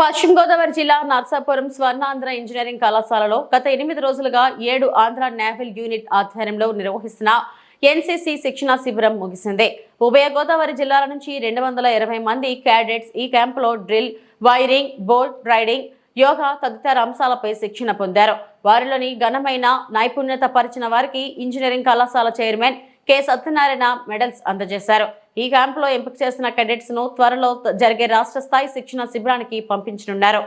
పశ్చిమ గోదావరి జిల్లా నర్సాపురం స్వర్ణాంధ్ర ఇంజనీరింగ్ కళాశాలలో గత 8 రోజులుగా 7 ఆంధ్ర నేవల్ యూనిట్ ఆధ్వర్యంలో నిర్వహిస్తున్న ఎన్సీసీ శిక్షణ శిబిరం ముగిసింది. ఉభయ గోదావరి జిల్లాల నుంచి 220 మంది క్యాడెట్స్ ఈ క్యాంపులో drill, firing, boat riding, yoga తదితర అంశాలపై శిక్షణ పొందారు. వారిలోని ఘనమైన నైపుణ్యత పరిచిన వారికి ఇంజనీరింగ్ కళాశాల చైర్మన్ కె సత్యనారాయణ మెడల్స్ అందజేశారు. ఈ క్యాంపులో ఎంపిక చేసిన కెడెట్స్ ను త్వరలో జరిగే రాష్ట్ర స్థాయి శిక్షణ శిబిరానికి పంపించనున్నారు.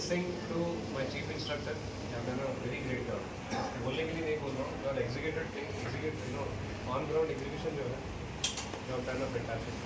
Listening to my chief instructor, you have done a very great job. बोलने के लिए नहीं बोल रहा हूँ, your executed thing, on ground execution जो है, you have done a fantastic.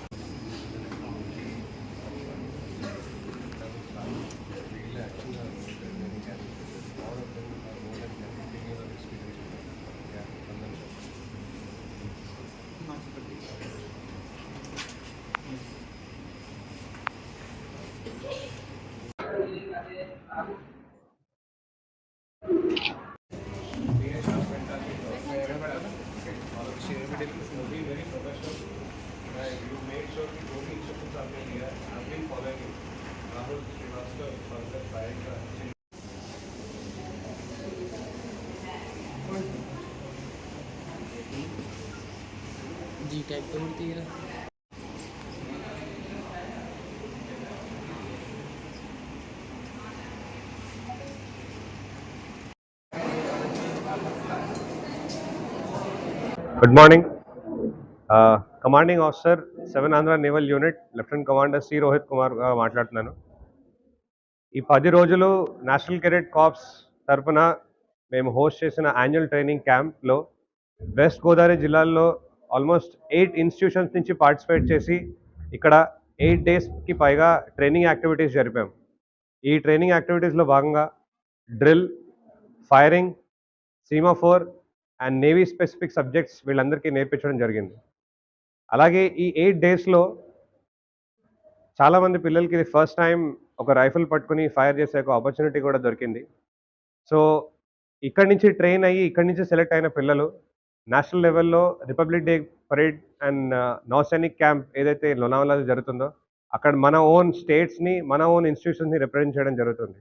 Very professional. You made sure that all the instructions are being here. I've been following you. Rahul Srivastava for the fire. जी type तो होती है. Good morning. Commanding Officer 7 Andhra Naval Unit Lieutenant Commander C. Rohit Kumar మాట్లాడుతున్నాను. ఈ 10 రోజులు national cadet corps తరఫున మేము host చేసిన యాన్యువల్ ట్రైనింగ్ క్యాంప్లో వెస్ట్ గోదావరి జిల్లాల్లో ఆల్మోస్ట్ 8 ఇన్స్టిట్యూషన్స్ నుంచి పార్టిసిపేట్ చేసి ఇక్కడ 8 డేస్కి పైగా ట్రైనింగ్ యాక్టివిటీస్ జరిపాం. ఈ ట్రైనింగ్ యాక్టివిటీస్లో భాగంగా drill, firing, semaphore and navy specific subjects వీళ్ళందరికీ నేర్పించడం జరిగింది. అలాగే ఈ 8 డేస్లో చాలామంది పిల్లలకి ఇది ఫస్ట్ టైం ఒక రైఫిల్ పట్టుకుని ఫైర్ చేసే ఒక ఆపర్చునిటీ కూడా దొరికింది. సో ఇక్కడి నుంచి ట్రైన్ అయ్యి ఇక్కడి నుంచి సెలెక్ట్ అయిన పిల్లలు నేషనల్ లెవెల్లో republic day parade and Nausainik camp ఏదైతే లోనావాలాలో జరుగుతుందో అక్కడ మన ఓన్ స్టేట్స్ని, మన ఓన్ ఇన్స్టిట్యూషన్స్ని రిప్రజెంట్ చేయడం జరుగుతుంది.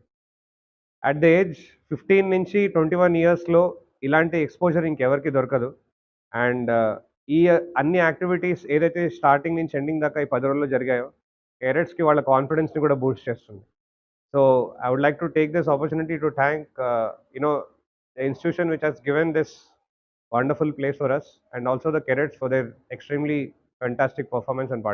అట్ ద ఏజ్ 15 నుంచి 21 ఇయర్స్లో ఇలాంటి ఎక్స్పోజర్ ఇంకెవరికి దొరకదు. అండ్ ఈ అన్ని యాక్టివిటీస్ ఏదైతే స్టార్టింగ్ నుంచి ఎండింగ్ దాకా ఈ 10 రోజుల్లో జరిగాయో కేడెట్స్కి వాళ్ళ కాన్ఫిడెన్స్ని కూడా బూస్ట్ చేస్తుంది. So I would like to take this opportunity to thank the institution which has given this wonderful place for us, and also the cadets for their extremely fantastic performance and participation.